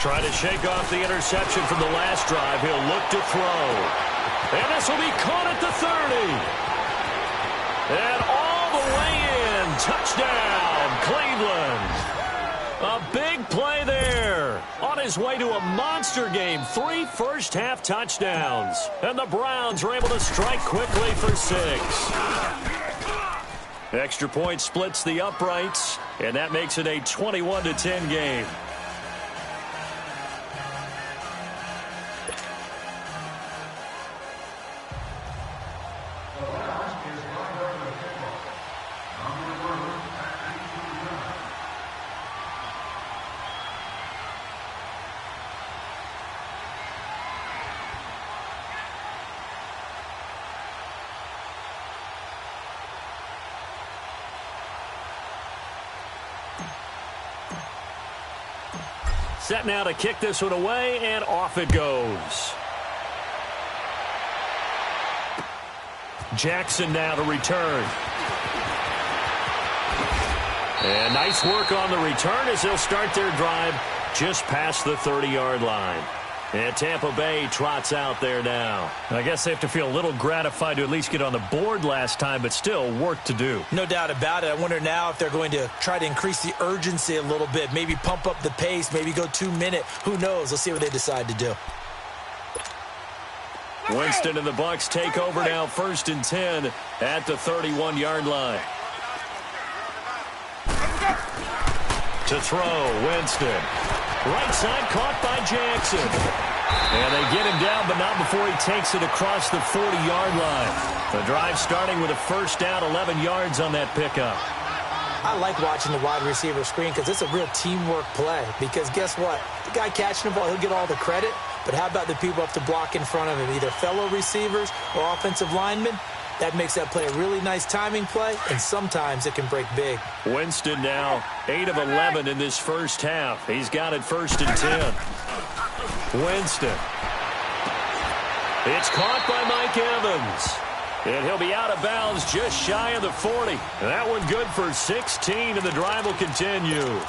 Trying to shake off the interception from the last drive. He'll look to throw. And this will be caught at the 30. And all the way in. Touchdown, Cleveland. A big play there. On his way to a monster game. 3 first-half touchdowns. And the Browns are able to strike quickly for 6. Extra point splits the uprights. And that makes it a 21-10 game. Set now to kick this one away, and off it goes. Jackson now to return. And nice work on the return as they'll start their drive just past the 30-yard line. And Tampa Bay trots out there now. I guess they have to feel a little gratified to at least get on the board last time, but still work to do. No doubt about it. I wonder now if they're going to try to increase the urgency a little bit, maybe pump up the pace, maybe go 2-minute. Who knows? Let's see what they decide to do. Winston and the Bucs take over now, 1st and 10 at the 31-yard line. To throw, Winston. Right side caught by Jackson. And they get him down, but not before he takes it across the 40-yard line. The drive starting with a first down, 11 yards on that pickup. I like watching the wide receiver screen because it's a real teamwork play. Because guess what? The guy catching the ball, he'll get all the credit. But how about the people up to block in front of him, either fellow receivers or offensive linemen? That makes that play a really nice timing play, and sometimes it can break big. Winston now 8 of 11 in this first half. He's got it 1st and 10. Winston. It's caught by Mike Evans. And he'll be out of bounds just shy of the 40. That one good for 16, and the drive will continue.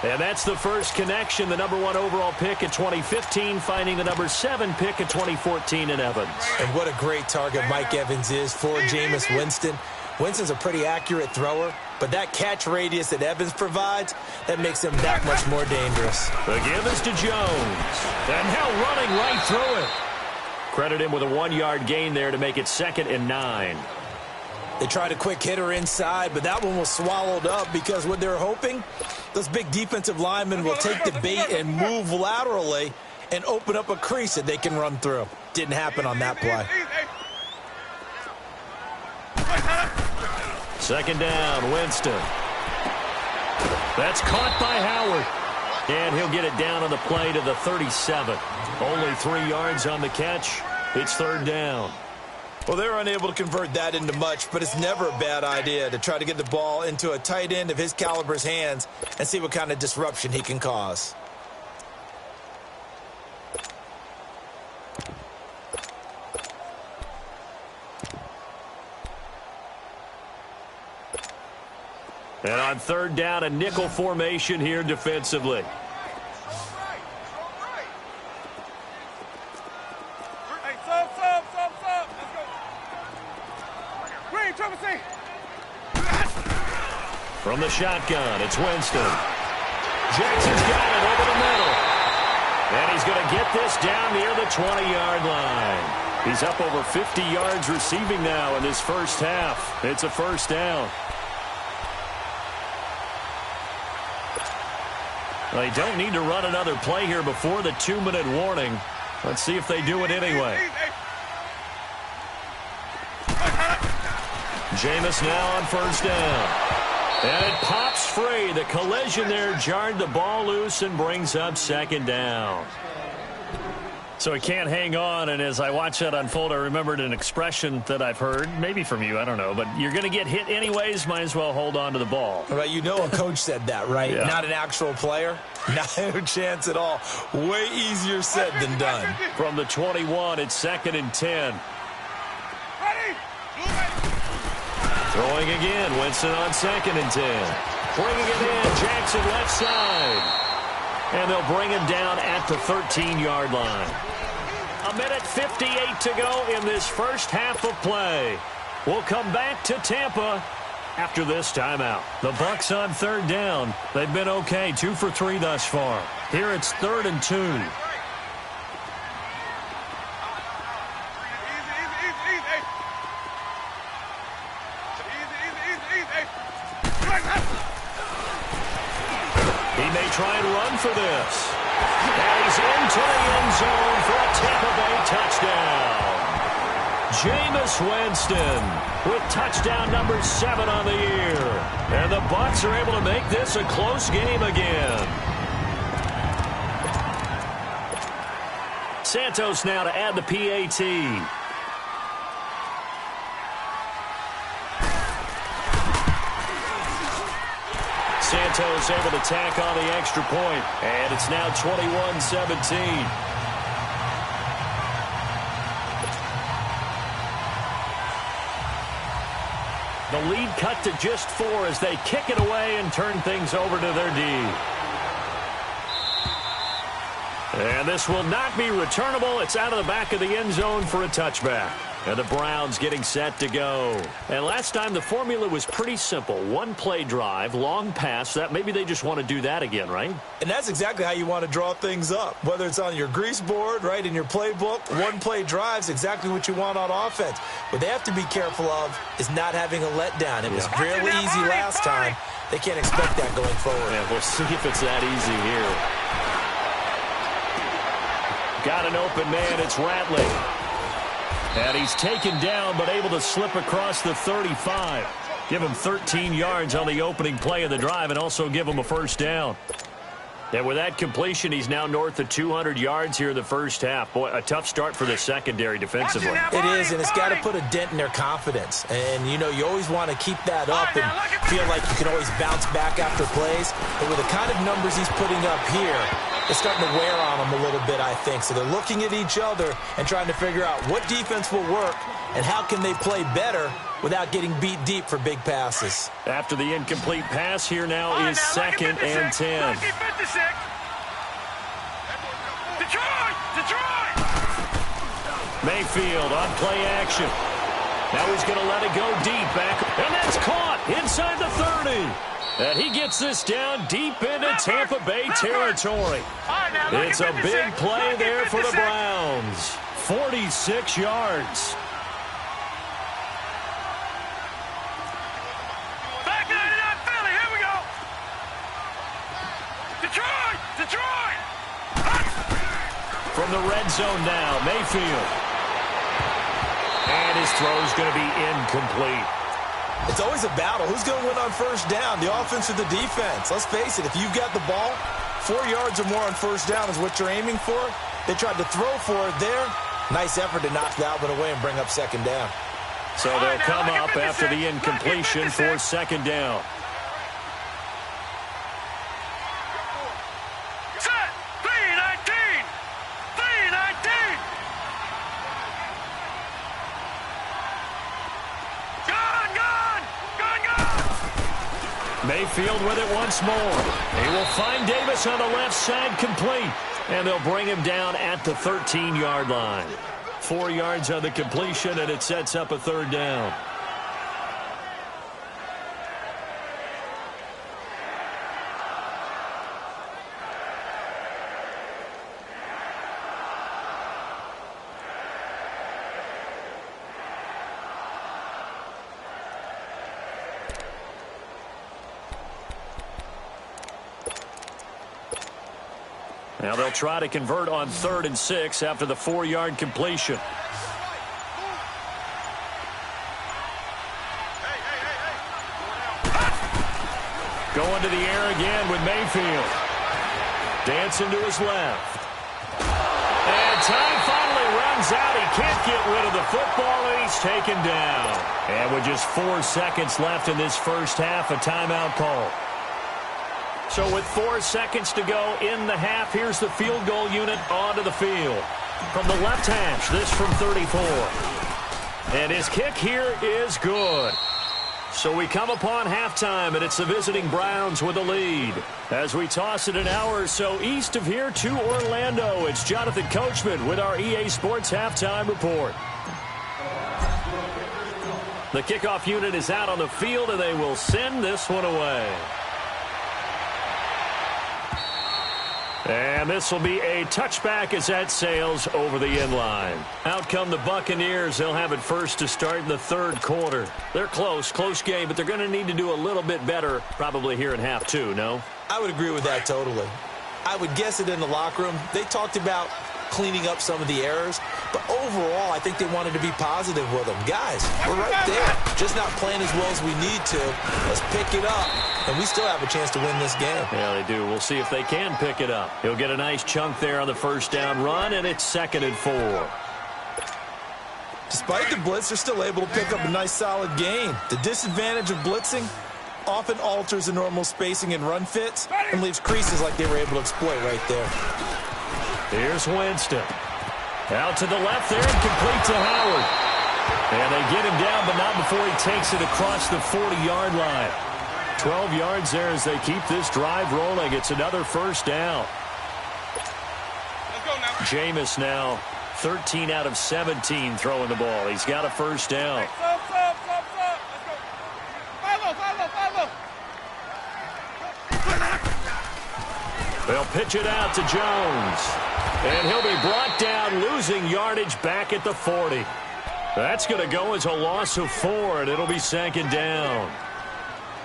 And that's the first connection, the number 1 overall pick in 2015, finding the number 7 pick in 2014 in Evans. And what a great target Mike Evans is for Jameis Winston. Winston's a pretty accurate thrower, but that catch radius that Evans provides, that makes him that much more dangerous. The give is to Jones. And now running right through it. Credit him with a 1-yard gain there to make it 2nd and 9. They tried a quick hitter inside, but that one was swallowed up because what they're hoping, those big defensive linemen will take the bait and move laterally and open up a crease that they can run through. Didn't happen on that play. 2nd down, Winston. That's caught by Howard. And he'll get it down on the play to the 37. Only 3 yards on the catch. It's 3rd down. Well, they're unable to convert that into much, but it's never a bad idea to try to get the ball into a tight end of his caliber's hands and see what kind of disruption he can cause. And on 3rd down, a nickel formation here defensively. From the shotgun, it's Winston. Jackson's got it over the middle. And he's going to get this down near the 20-yard line. He's up over 50 yards receiving now in this first half. It's a 1st down. They don't need to run another play here before the 2-minute warning. Let's see if they do it anyway. Jameis now on 1st down. And it pops free. The collision there jarred the ball loose and brings up 2nd down. So he can't hang on, and as I watch that unfold, I remembered an expression that I've heard, maybe from you, I don't know, but you're going to get hit anyways, might as well hold on to the ball. Right, you know a coach said that, right? Yeah. Not an actual player. No chance at all. Way easier said than done. From the 21, it's 2nd and 10. Throwing again, Winston on 2nd and 10. Bringing it in, Jackson left side. And they'll bring him down at the 13-yard line. 1:58 to go in this first half of play. We'll come back to Tampa after this timeout. The Bucs on third down. They've been okay, 2 for 3 thus far. Here it's 3rd and 2. He may try and run for this. And he's into the end zone for a Tampa Bay touchdown. Jameis Winston with touchdown number 7 on the year. And the Bucs are able to make this a close game again. Santos now to add the PAT. Santos able to tack on the extra point, and it's now 21-17. The lead cut to just 4 as they kick it away and turn things over to their D. And this will not be returnable. It's out of the back of the end zone for a touchback. And the Browns getting set to go. And last time the formula was pretty simple. 1-play drive, long pass. That maybe they just want to do that again, right? And that's exactly how you want to draw things up. Whether it's on your grease board, right, in your playbook, 1-play drive is exactly what you want on offense. What they have to be careful of is not having a letdown. It was fairly easy last time. They can't expect that going forward. Yeah, we'll see if it's that easy here. Got an open man. It's Rattling. And he's taken down, but able to slip across the 35. Give him 13 yards on the opening play of the drive and also give him a first down. And with that completion, he's now north of 200 yards here in the first half. Boy, a tough start for the secondary defensively. It is, and it's got to put a dent in their confidence. And, you know, you always want to keep that up and feel like you can always bounce back after plays. But with the kind of numbers he's putting up here, it's starting to wear on them a little bit, I think. So they're looking at each other and trying to figure out what defense will work and how can they play better without getting beat deep for big passes. After the incomplete pass, here now is 2nd and 10. Detroit! Mayfield on play action. Now he's going to let it go deep back. And that's caught inside the 30. And he gets this down deep into Tampa Bay territory. It's a big play there for the Browns. 46 yards. Detroit! From the red zone now, Mayfield. And his throw's going to be incomplete. It's always a battle. Who's going to win on first down, the offense or the defense? Let's face it, if you've got the ball, 4 yards or more on first down is what you're aiming for. They tried to throw for it there. Nice effort to knock that one away and bring up 2nd down. So they'll come up after the incompletion for 2nd down. Mayfield with it once more. He will find Davis on the left side, complete. And they'll bring him down at the 13-yard line. 4 yards on the completion, and it sets up a 3rd down. Now they'll try to convert on 3rd and 6 after the 4-yard completion. Going to the air again with Mayfield. Dancing to his left. And time finally runs out. He can't get rid of the football, and he's taken down. And with just 4 seconds left in this first half, a timeout call. So with 4 seconds to go in the half, here's the field goal unit onto the field. From the left hash, this from 34. And his kick here is good. So we come upon halftime, and it's the visiting Browns with the lead. As we toss it an hour or so east of here to Orlando, it's Jonathan Coachman with our EA Sports Halftime Report. The kickoff unit is out on the field, and they will send this one away. And this will be a touchback as that sails over the end line. Out come the Buccaneers. They'll have it first to start in the third quarter. They're close game, but they're going to need to do a little bit better probably here in half two, no? I would agree with that totally. I would guess it in the locker room. They talked about cleaning up some of the errors, but overall, I think they wanted to be positive with them. Guys, we're right there, just not playing as well as we need to. Let's pick it up, and we still have a chance to win this game. Yeah, they do. We'll see if they can pick it up. He'll get a nice chunk there on the first down run, and it's 2nd and 4. Despite the blitz, they're still able to pick up a nice solid gain. The disadvantage of blitzing often alters the normal spacing and run fits and leaves creases like they were able to exploit right there. Here's Winston. Out to the left there and complete to Howard. And they get him down, but not before he takes it across the 40-yard line. 12 yards there as they keep this drive rolling. It's another first down. Jameis now 13 out of 17 throwing the ball. He's got a first down. They'll pitch it out to Jones. And he'll be brought down, losing yardage back at the 40. That's going to go as a loss of 4, and it'll be 2nd down.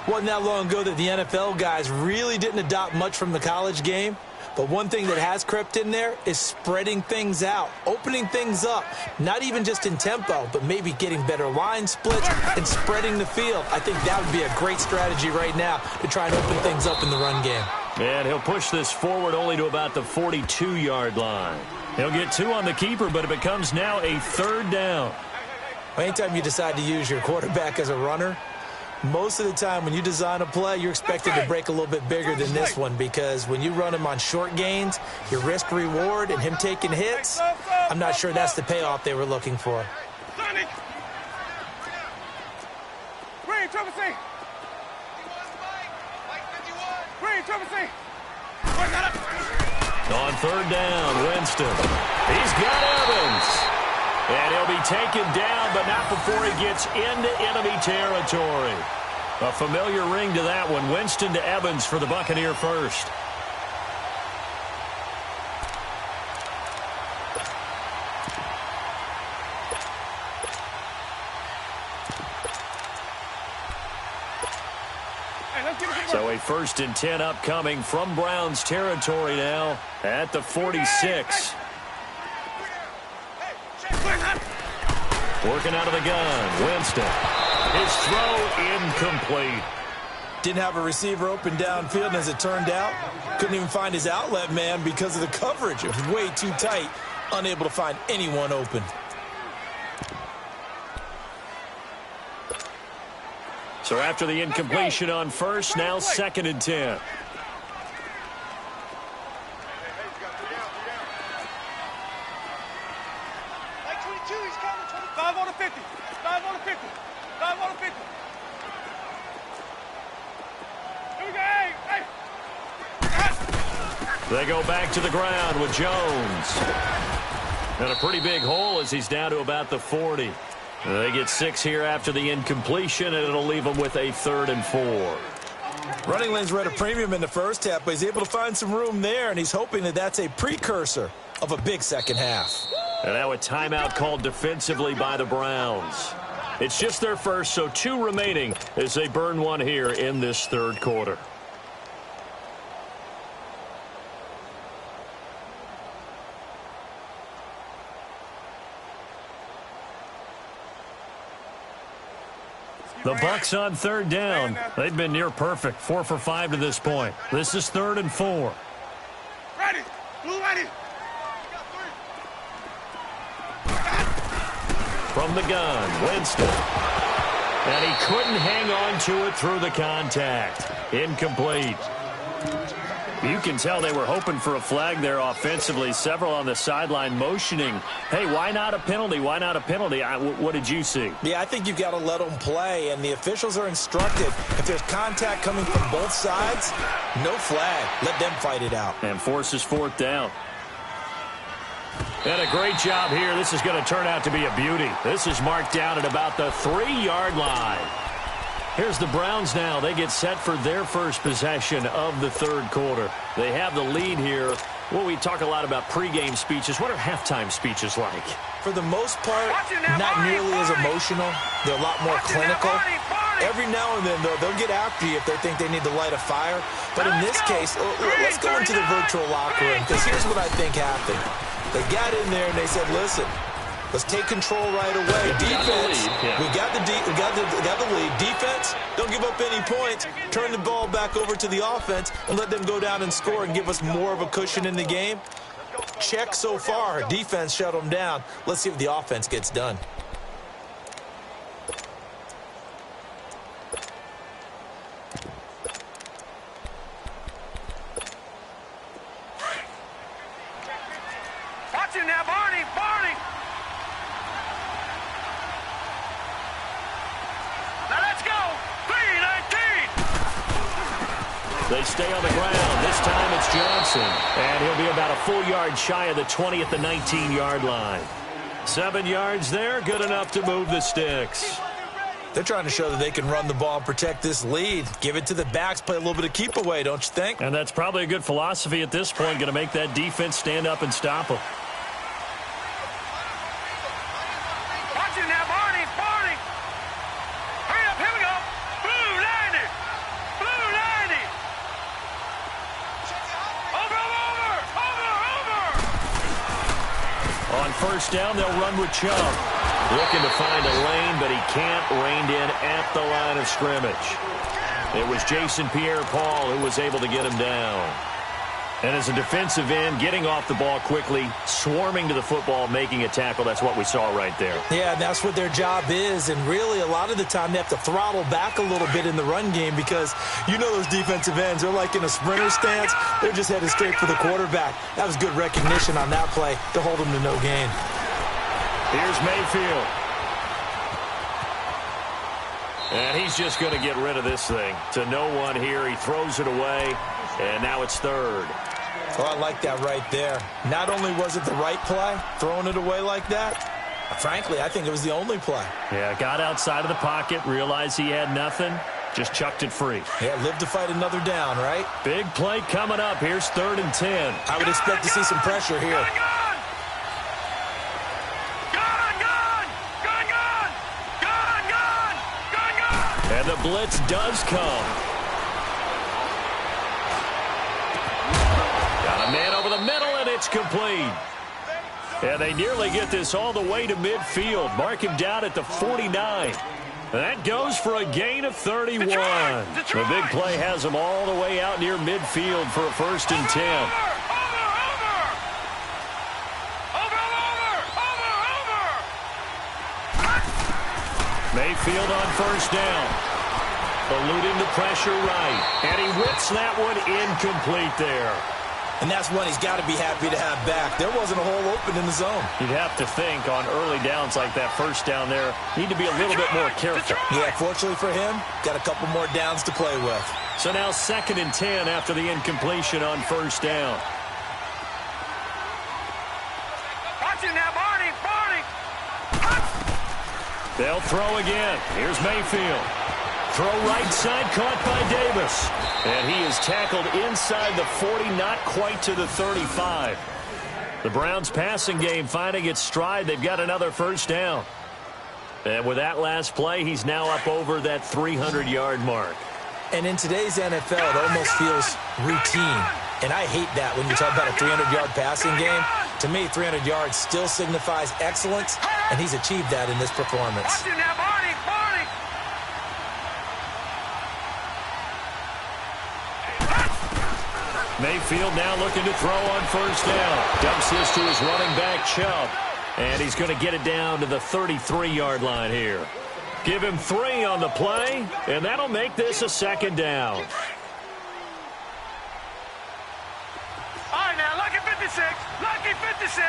Wasn't that long ago that the NFL guys really didn't adopt much from the college game. But one thing that has crept in there is spreading things out, opening things up, not even just in tempo, but maybe getting better line splits and spreading the field. I think that would be a great strategy right now to try and open things up in the run game. And he'll push this forward only to about the 42-yard line. He'll get 2 on the keeper, but it becomes now a 3rd down. Anytime you decide to use your quarterback as a runner, most of the time when you design a play, you're expected to break a little bit bigger than this one, because when you run him on short gains, your risk-reward and him taking hits, I'm not sure that's the payoff they were looking for. On 3rd down, Winston. He's got Evans. And he'll be taken down, but not before he gets into enemy territory. A familiar ring to that one. Winston to Evans for the Buccaneer first. So a 1st and 10 upcoming from Browns territory now at the 46. Working out of the gun, Winston. His throw incomplete. Didn't have a receiver open downfield, and as it turned out, couldn't even find his outlet man because of the coverage. It was way too tight, unable to find anyone open. So after the incompletion on first, now 2nd and 10. They go back to the ground with Jones. And a pretty big hole as he's down to about the 40. They get 6 here after the incompletion, and it'll leave them with a 3rd and 4. Running lanes were at a premium in the first half, but he's able to find some room there, and he's hoping that that's a precursor of a big second half. And now a timeout called defensively by the Browns. It's just their first, so 2 remaining as they burn one here in this 3rd quarter. The Bucs on 3rd down. They've been near perfect, 4 for 5 to this point. This is 3rd and 4. Ready. Blue ready. From the gun, Winston. And he couldn't hang on to it through the contact. Incomplete. You can tell they were hoping for a flag there offensively. Several on the sideline motioning, hey, why not a penalty? Why not a penalty? What did you see? Yeah, I think you've got to let them play, and the officials are instructed if there's contact coming from both sides, no flag. Let them fight it out. And forces fourth down. And a great job here. This is going to turn out to be a beauty. This is marked down at about the 3-yard line. Here's the Browns now. They get set for their first possession of the third quarter. They have the lead here. Well, we talk a lot about pregame speeches. What are halftime speeches like? For the most part, not nearly as emotional. They're a lot more clinical. Every now and then, though, they'll get after you if they think they need to light a fire. But in this case, let's go into the virtual locker room, because here's what I think happened. They got in there and they said, listen, let's take control right away. Defense, we got the lead. Defense, don't give up any points. Turn the ball back over to the offense and let them go down and score and give us more of a cushion in the game. Check so far. Defense shut them down. Let's see if the offense gets done. Watch it now, Barney! Now let's go! 3-19! They stay on the ground. This time it's Johnson. And he'll be about a full yard shy of the 20 at the 19-yard line. 7 yards there, good enough to move the sticks. They're trying to show that they can run the ball and protect this lead. Give it to the backs, play a little bit of keep away, don't you think? And that's probably a good philosophy at this point, going to make that defense stand up and stop them. Watch it now, Barney! Hurry up, here we go! Blue 90! Blue 90! Over! On first down, they'll run with Chubb. Looking to find a lane, but he can't. Reined in at the line of scrimmage. It was Jason Pierre-Paul who was able to get him down. And as a defensive end, getting off the ball quickly, swarming to the football, making a tackle, that's what we saw right there. Yeah, that's what their job is. And really, a lot of the time, they have to throttle back a little bit in the run game because you know those defensive ends, they're like in a sprinter stance. They're just headed straight for the quarterback. That was good recognition on that play to hold them to no gain. Here's Mayfield. And he's just going to get rid of this thing. To no one here. He throws it away. And now it's third. Oh, I like that right there. Not only was it the right play, throwing it away like that, frankly, I think it was the only play. Yeah, got outside of the pocket, realized he had nothing, just chucked it free. Yeah, live to fight another down, right? Big play coming up. Here's 3rd and 10. I would expect to see some pressure here. And the blitz does come. Got a man over the middle, and it's complete. And they nearly get this all the way to midfield. Mark him down at the 49. That goes for a gain of 31. The big play has him all the way out near midfield for a 1st and 10. Mayfield on first down. Eluding the pressure right. And he whips that one incomplete there. And that's one he's got to be happy to have back. There wasn't a hole open in the zone. You'd have to think on early downs like that first down there, need to be a little bit more careful. Yeah, fortunately for him, got a couple more downs to play with. So now 2nd and 10 after the incompletion on first down. Watch it now, Barney! They'll throw again. Here's Mayfield. Throw right side, caught by Davis. And he is tackled inside the 40, not quite to the 35. The Browns passing game finding its stride. They've got another first down. And with that last play, he's now up over that 300-yard mark. And in today's NFL, it almost feels routine. And I hate that when you talk about a 300-yard passing game. To me, 300 yards still signifies excellence, and he's achieved that in this performance. Watch it now, Barney! Mayfield now looking to throw on first down. Dumps this to his running back, Chubb. And he's going to get it down to the 33-yard line here. Give him 3 on the play, and that'll make this a 2nd down. 56. Lucky 56.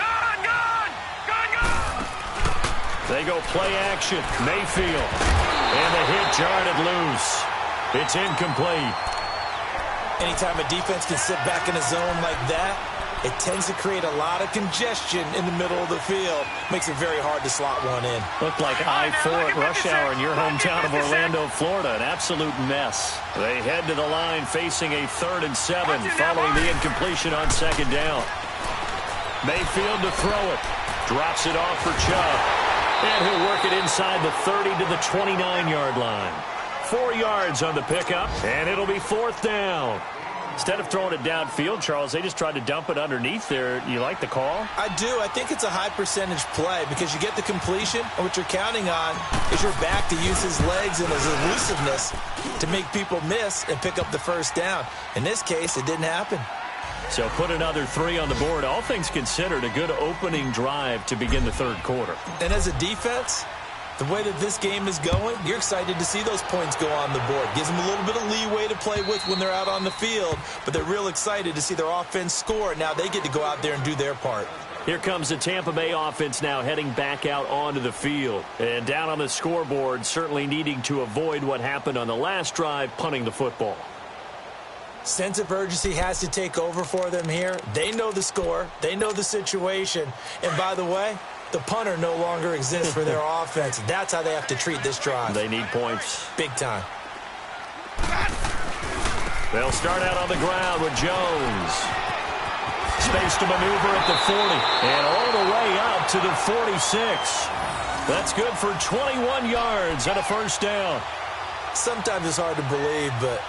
Gone, gone. Gone, gone. They go play action. Mayfield. And the hit jarred it loose. It's incomplete. Anytime a defense can sit back in a zone like that, it tends to create a lot of congestion in the middle of the field. Makes it very hard to slot one in. Looked like I-4 at rush hour in your hometown of Orlando, Florida. An absolute mess. They head to the line facing a 3rd and 7 following the incompletion on 2nd down. Mayfield to throw it. Drops it off for Chubb. And he'll work it inside the 30 to the 29-yard line. 4 yards on the pickup, and it'll be 4th down. Instead of throwing it downfield, Charles, they just tried to dump it underneath there. You like the call? I do. I think it's a high percentage play because you get the completion, and what you're counting on is your back to use his legs and his elusiveness to make people miss and pick up the 1st down. In this case, it didn't happen. So put another 3 on the board. All things considered, a good opening drive to begin the 3rd quarter. And as a defense, the way that this game is going, you're excited to see those points go on the board. Gives them a little bit of leeway to play with when they're out on the field, but they're real excited to see their offense score. Now they get to go out there and do their part. Here comes the Tampa Bay offense now heading back out onto the field. And down on the scoreboard, certainly needing to avoid what happened on the last drive, punting the football. Sense of urgency has to take over for them here. They know the score. They know the situation. And by the way, the punter no longer exists for their offense. That's how they have to treat this drive. They need points. Big time. They'll start out on the ground with Jones. Space to maneuver at the 40. And all the way out to the 46. That's good for 21 yards and a 1st down. Sometimes it's hard to believe, but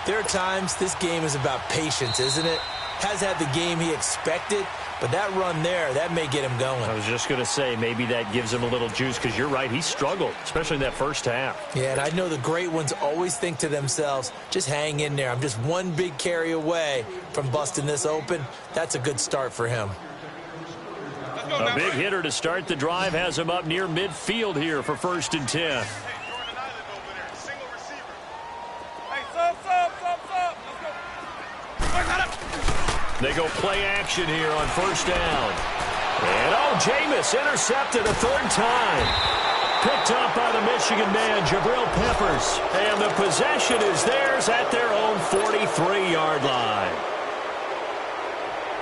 there are times this game is about patience, isn't it? Has had the game he expected, but that run there, that may get him going. I was just going to say, maybe that gives him a little juice, because you're right, he struggled, especially in that 1st half. Yeah, and I know the great ones always think to themselves, just hang in there. I'm just one big carry away from busting this open. That's a good start for him. A big hitter to start the drive has him up near midfield here for 1st and 10. They go play action here on 1st down. And, Jameis intercepted a 3rd time. Picked up by the Michigan man, Jabril Peppers. And the possession is theirs at their own 43-yard line.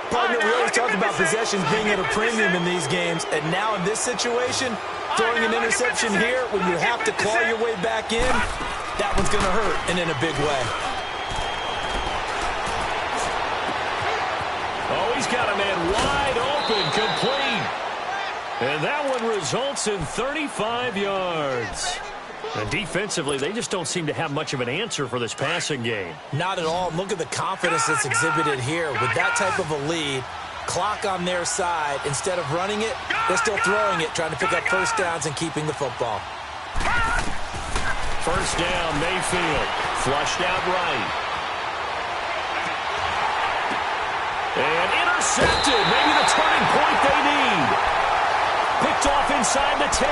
Partner, we always talk about possessions being at a premium in these games. And now in this situation, throwing an interception here when you have to claw your way back in, that one's going to hurt, and in a big way. He's got a man wide open, complete. And that one results in 35 yards. And defensively, they just don't seem to have much of an answer for this passing game. Not at all. Look at the confidence that's exhibited here. With that type of a lead, clock on their side, instead of running it, they're still throwing it, trying to pick up 1st downs and keeping the football. 1st down, Mayfield. Flushed out right. And intercepted. Maybe the turning point they need. Picked off inside the 10.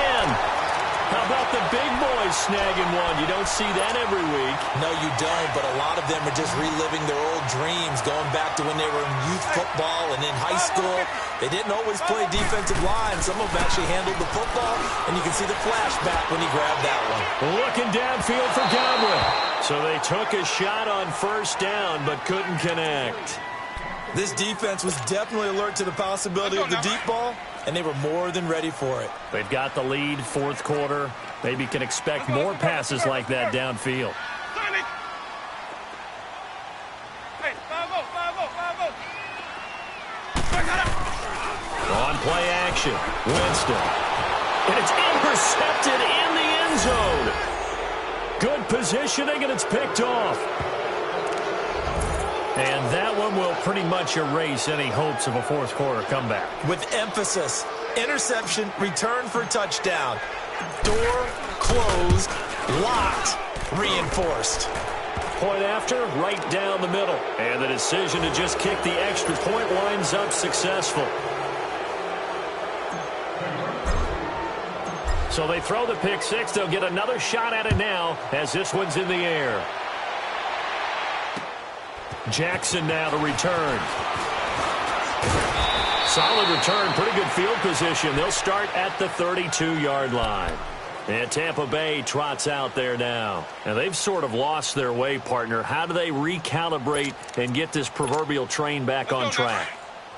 How about the big boys snagging one? You don't see that every week. No, you don't, but a lot of them are just reliving their old dreams, going back to when they were in youth football and in high school. They didn't always play defensive line. Some of them actually handled the football, and you can see the flashback when he grabbed that one. Looking downfield for Godwin. So they took a shot on 1st down, but couldn't connect. This defense was definitely alert to the possibility of the deep ball, and they were more than ready for it. They've got the lead, 4th quarter. Maybe can expect more passes like that downfield. On play action, Winston. And it's intercepted in the end zone. Good positioning, and it's picked off. And that one will pretty much erase any hopes of a 4th quarter comeback. With emphasis, interception, return for touchdown. Door closed, locked, reinforced. Point after, right down the middle. And the decision to just kick the extra point winds up successful. So they throw the pick 6. They'll get another shot at it now as this one's in the air. Jackson now to return. Solid return, pretty good field position. They'll start at the 32-yard line. And Tampa Bay trots out there now. And they've sort of lost their way, partner. How do they recalibrate and get this proverbial train back on track?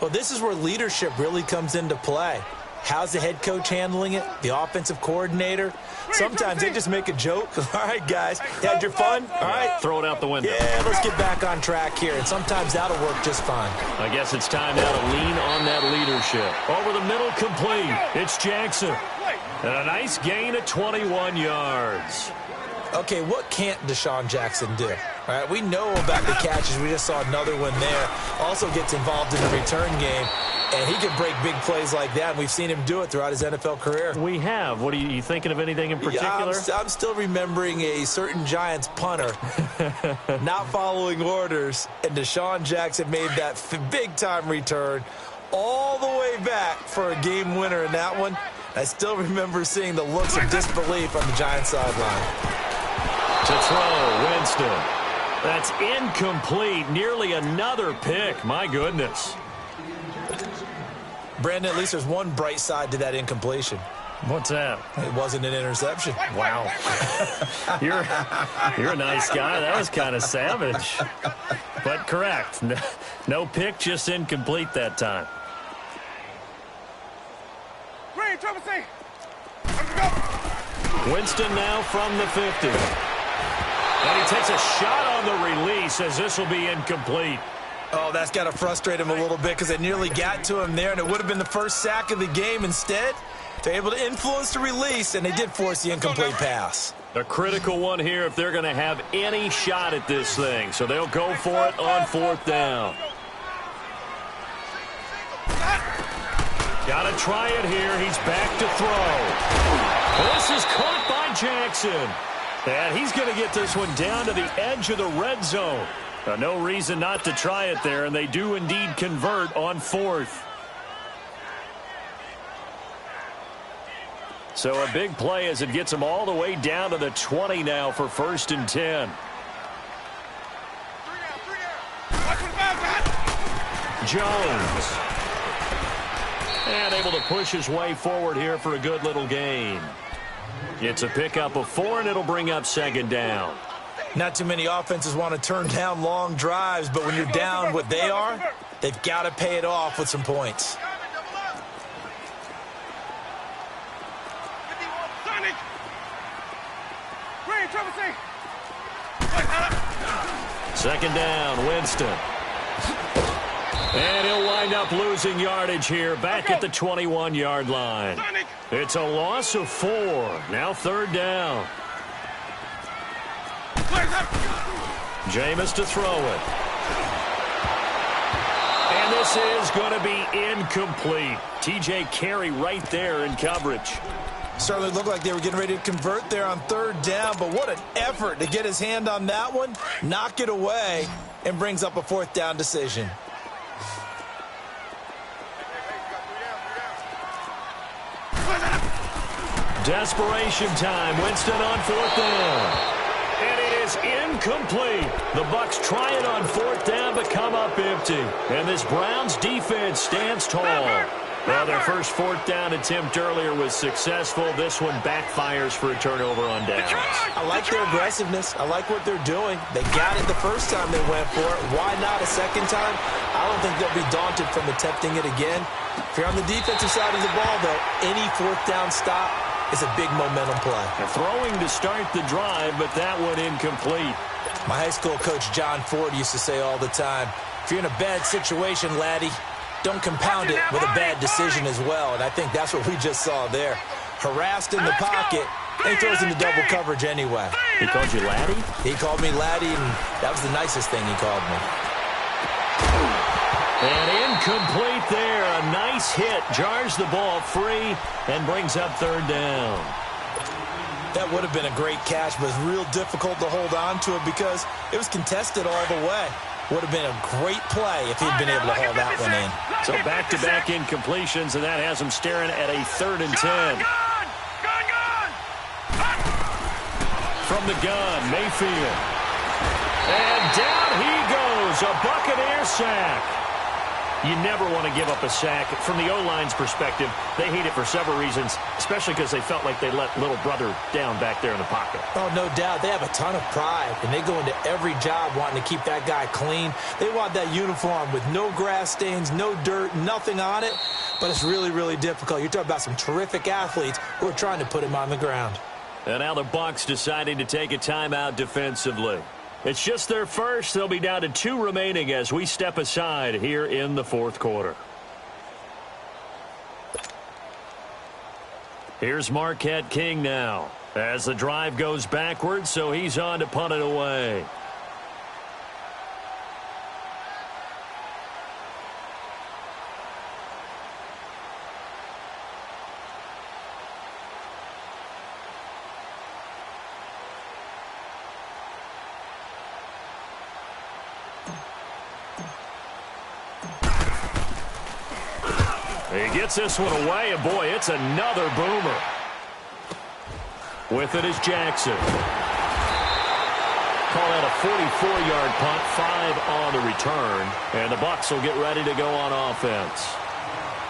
Well, this is where leadership really comes into play. How's the head coach handling it? The offensive coordinator? Sometimes they just make a joke. All right, guys, you had your fun? All right. Throw it out the window. Yeah, let's get back on track here. And sometimes that'll work just fine. I guess it's time now to lean on that leadership. Over the middle, complete. It's Jackson. And a nice gain of 21 yards. Okay, what can't Deshaun Jackson do? All right, we know about the catches. We just saw another one there. Also gets involved in the return game. And he can break big plays like that, and we've seen him do it throughout his NFL career. We have. What are you thinking of anything in particular? Yeah, I'm still remembering a certain Giants punter not following orders, and Deshaun Jackson made that big-time return all the way back for a game winner in that one. I still remember seeing the looks of disbelief on the Giants sideline. To throw, Winston. That's incomplete. Nearly another pick. My goodness. Brandon, at least there's one bright side to that incompletion. What's that? It wasn't an interception. Wow. You're a nice guy. That was kind of savage. But correct. No pick, just incomplete that time. Green, Triple C. Let's go. Winston now from the 50. And he takes a shot on the release as this will be incomplete. Oh, that's got to frustrate him a little bit because it nearly got to him there, and it would have been the first sack of the game. Instead, they're able to influence the release, and they did force the incomplete pass. A critical one here if they're going to have any shot at this thing. So they'll go for it on fourth down. Got to try it here. He's back to throw. This is caught by Jackson. And he's going to get this one down to the edge of the red zone. No reason not to try it there, and they do indeed convert on fourth. So a big play as it gets them all the way down to the 20 now for 1st and 10. Jones. And able to push his way forward here for a good little gain. It's a pickup of 4, and it'll bring up 2nd down. Not too many offenses want to turn down long drives, but when you're down what they are, they've got to pay it off with some points. Second down, Winston. And he'll wind up losing yardage here back at the 21-yard line. It's a loss of 4. Now 3rd down. Jameis to throw it. And this is going to be incomplete. TJ Carey right there in coverage. Certainly looked like they were getting ready to convert there on 3rd down, but what an effort to get his hand on that one, knock it away, and brings up a 4th down decision. Desperation time. Winston on 4th down. And it is incomplete. The Bucs try it on 4th down, but come up empty. And this Browns defense stands tall. Well, their first 4th down attempt earlier was successful. This one backfires for a turnover on downs. I like their aggressiveness. I like what they're doing. They got it the first time they went for it. Why not a second time? I don't think they'll be daunted from attempting it again. If you're on the defensive side of the ball, though, any 4th down stop is a big momentum play. They're throwing to start the drive, but that one incomplete. My high school coach, John Ford, used to say all the time, if you're in a bad situation, laddie, don't compound it with a bad decision as well. And I think that's what we just saw there. Harassed in the pocket, and he throws into double coverage anyway. He called you laddie? He called me laddie, and that was the nicest thing he called me. And incomplete there. A nice hit. Jars the ball free and brings up 3rd down. That would have been a great catch, but it's real difficult to hold on to it because it was contested all the way. Would have been a great play if he'd been able to haul that one in. So back-to-back incompletions, and that has him staring at a 3rd and 10. From the gun, Mayfield. And down he goes. A Buccaneer sack. You never want to give up a sack. From the O-line's perspective, they hate it for several reasons, especially because they felt like they let little brother down back there in the pocket. Oh, no doubt. They have a ton of pride, and they go into every job wanting to keep that guy clean. They want that uniform with no grass stains, no dirt, nothing on it, but it's really, really difficult. You're talking about some terrific athletes who are trying to put him on the ground. And now the Bucs deciding to take a timeout defensively. It's just their first. They'll be down to 2 remaining as we step aside here in the fourth quarter. Here's Marquette King now as the drive goes backwards, so he's on to punt it away. He gets this one away, and boy, it's another boomer. With it is Jackson. Call that a 44-yard punt, 5 on the return, and the Bucs will get ready to go on offense.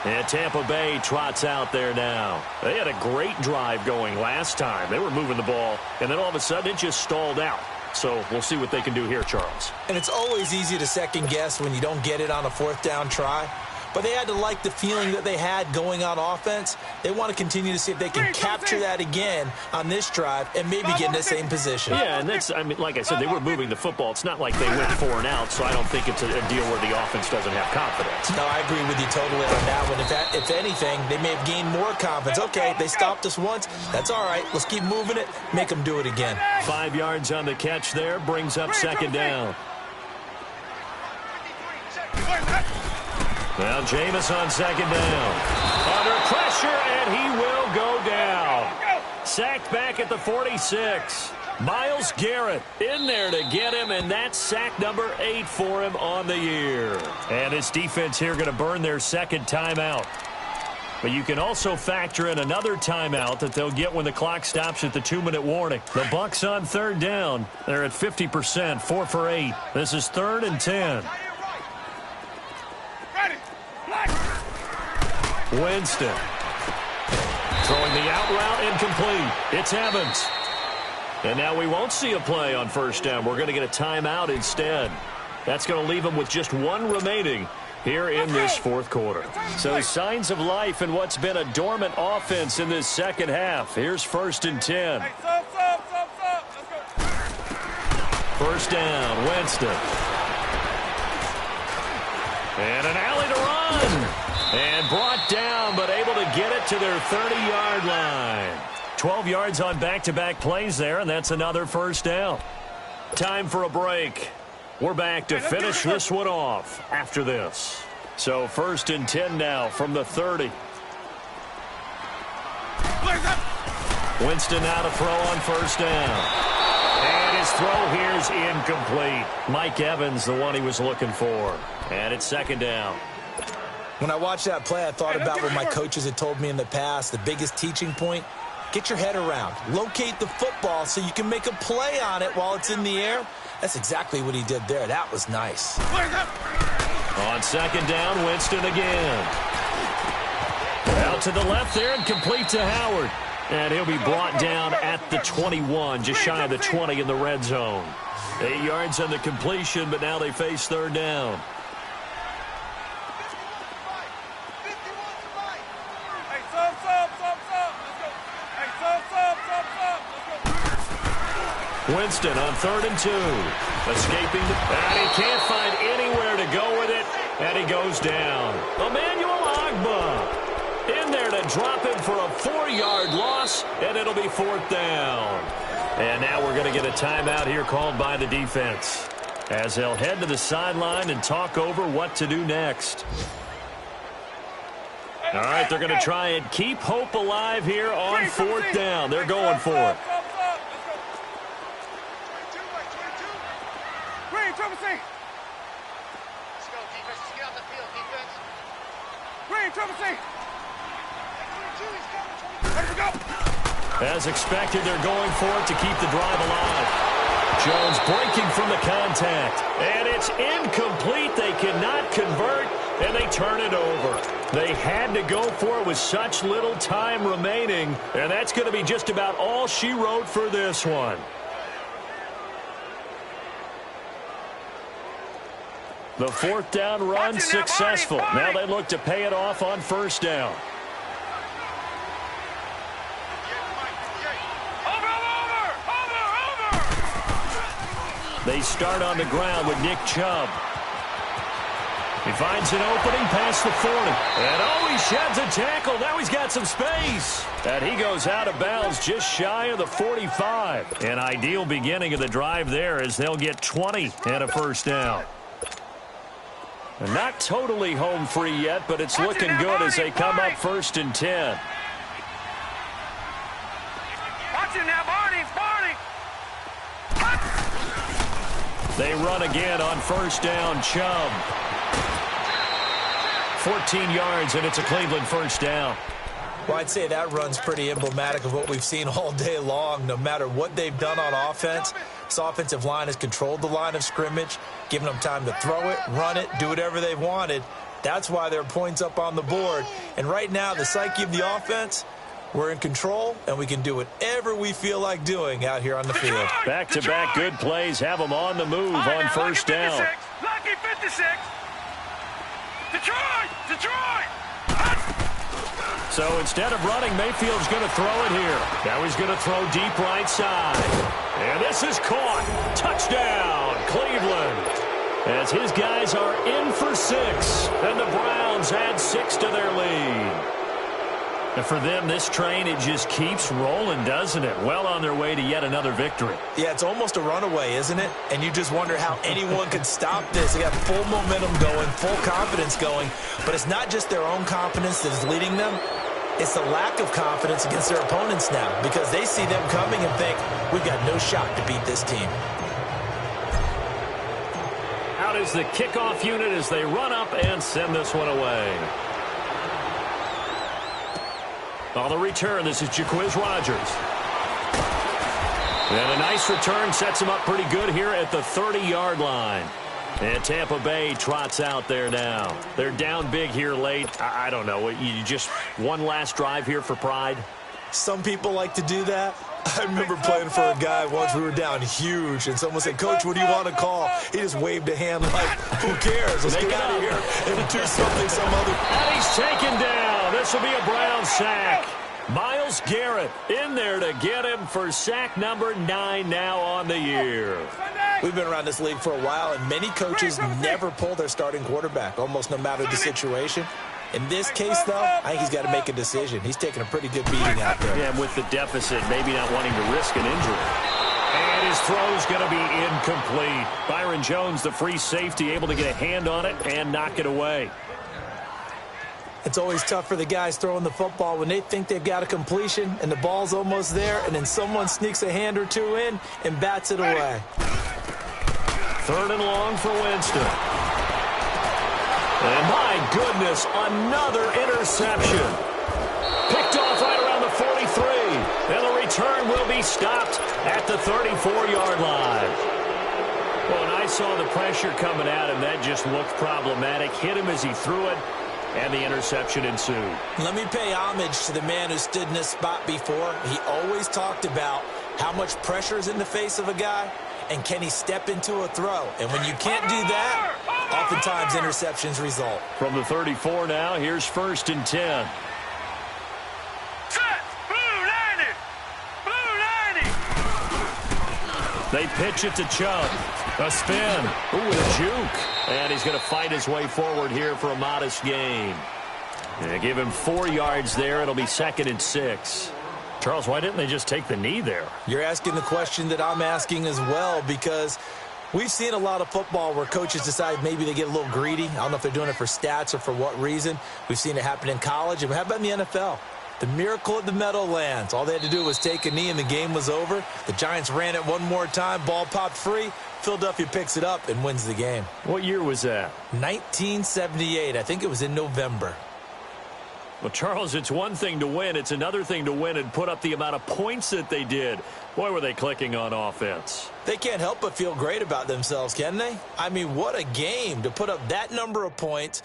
And Tampa Bay trots out there now. They had a great drive going last time. They were moving the ball, and then all of a sudden it just stalled out. So we'll see what they can do here, Charles. And it's always easy to second guess when you don't get it on a 4th down try. But they had to like the feeling that they had going on offense. They want to continue to see if they can capture that again on this drive and maybe get in the same position. Yeah, and that's, I mean, like I said, they were moving the football. It's not like they went 4 and out, so I don't think it's a deal where the offense doesn't have confidence. No, I agree with you totally on that one. If anything, they may have gained more confidence. Okay, they stopped us once. That's all right. Let's keep moving it. Make them do it again. 5 yards on the catch there. Brings up 2nd down. Now Jameis on 2nd down. Under pressure, and he will go down. Sacked back at the 46. Myles Garrett in there to get him, and that's sack number 8 for him on the year. And this defense here going to burn their 2nd timeout. But you can also factor in another timeout that they'll get when the clock stops at the 2-minute warning. The Bucs on 3rd down. They're at 50%, 4 for 8. This is 3rd and 10. Winston. Throwing the out route incomplete. It's Evans. And now we won't see a play on 1st down. We're going to get a timeout instead. That's going to leave them with just 1 remaining here in this 4th quarter. So signs of life in what's been a dormant offense in this 2nd half. Here's 1st and 10. 1st down, Winston. And an alley to run. And brought down, but able to get it to their 30-yard line. 12 yards on back-to-back plays there, and that's another 1st down. Time for a break. We're back to finish this one off after this. So 1st and 10 now from the 30. Winston now to throw on 1st down. And his throw here's incomplete. Mike Evans, the one he was looking for. And it's 2nd down. When I watched that play, I thought about what my coaches had told me in the past. The biggest teaching point, get your head around. Locate the football so you can make a play on it while it's in the air. That's exactly what he did there. That was nice. On 2nd down, Winston again. Out to the left there and complete to Howard. And he'll be brought down at the 21, just shy of the 20 in the red zone. 8 yards on the completion, but now they face 3rd down. Winston on 3rd and 2. Escaping, and he can't find anywhere to go with it, and he goes down. Emmanuel Ogbah in there to drop him for a 4-yard loss, and it'll be 4th down. And now we're going to get a timeout here called by the defense as they'll head to the sideline and talk over what to do next. All right, they're going to try and keep hope alive here on 4th down. They're going for it. Let's go, defense. Just get out the field, defense. Green, triple C. Let's go. As expected, they're going for it to keep the drive alive. Jones breaking from the contact. And it's incomplete. They cannot convert, and they turn it over. They had to go for it with such little time remaining, and that's going to be just about all she wrote for this one. The fourth down run successful. Now they look to pay it off on first down. They start on the ground with Nick Chubb. He finds an opening past the 40. And oh, he sheds a tackle. Now he's got some space. And he goes out of bounds just shy of the 45. An ideal beginning of the drive there as they'll get 20 and a first down. And not totally home free yet, but it's looking good as they come up 1st and 10. Watch him now, Barney. They run again on first down. Chubb. 14 yards, and it's a Cleveland first down. Well, I'd say that run's pretty emblematic of what we've seen all day long. No matter what they've done on offense, this offensive line has controlled the line of scrimmage, given them time to throw it, run it, do whatever they've wanted. That's why there are points up on the board. And right now, the psyche of the offense, we're in control, and we can do whatever we feel like doing out here on the field. Back-to-back good plays have them on the move on first down. Lucky 56. Detroit! So instead of running, Mayfield's going to throw it here. Now he's going to throw deep right side. And this is caught. Touchdown, Cleveland. As his guys are in for 6. And the Browns add 6 to their lead. And for them, this train, it just keeps rolling, doesn't it? Well on their way to yet another victory. Yeah, it's almost a runaway, isn't it? And you just wonder how anyone could stop this. They got full momentum going, full confidence going. But it's not just their own confidence that's leading them. It's the lack of confidence against their opponents now because they see them coming and think, we've got no shot to beat this team. Out is the kickoff unit as they run up and send this one away. On the return, this is Jaquiz Rodgers. And a nice return sets him up pretty good here at the 30-yard line. And Tampa Bay trots out there now. They're down big here late. I don't know. You just one last drive here for pride? Some people like to do that. I remember playing for a guy once. We were down huge, and someone said, Coach, what do you want to call? He just waved a hand like, who cares? Let's get out of here and do something some other. And he's taken down. This will be a Brown sack. Myles Garrett in there to get him for sack number 9 now on the year. We've been around this league for a while, and many coaches never pull their starting quarterback, almost no matter the situation. In this case, though, I think he's got to make a decision. He's taking a pretty good beating out there. Yeah, and with the deficit, maybe not wanting to risk an injury. And his throw's going to be incomplete. Byron Jones, the free safety, able to get a hand on it and knock it away. It's always tough for the guys throwing the football when they think they've got a completion and the ball's almost there, and then someone sneaks a hand or two in and bats it away. 3rd and long for Winston. And my goodness, another interception. Picked off right around the 43. And the return will be stopped at the 34-yard line. Well, and I saw the pressure coming at him. That just looked problematic. Hit him as he threw it, and the interception ensued. Let me pay homage to the man who stood in this spot before. He always talked about how much pressure is in the face of a guy, and can he step into a throw? And when you can't do that, oftentimes interceptions result. From the 34 now, here's 1st and 10. They pitch it to Chubb. A spin. Ooh, with a juke. And he's going to fight his way forward here for a modest gain. And give him 4 yards there. It'll be 2nd and 6. Charles, why didn't they just take the knee there? You're asking the question that I'm asking as well, because we've seen a lot of football where coaches decide maybe they get a little greedy. I don't know if they're doing it for stats or for what reason. We've seen it happen in college. And how about in the NFL? The miracle at the Meadowlands. All they had to do was take a knee and the game was over. The Giants ran it one more time. Ball popped free. Philadelphia picks it up and wins the game. What year was that? 1978. I think it was in November. Well, Charles, it's one thing to win. It's another thing to win and put up the amount of points that they did. Boy, were they clicking on offense. They can't help but feel great about themselves, can they? I mean, what a game to put up that number of points.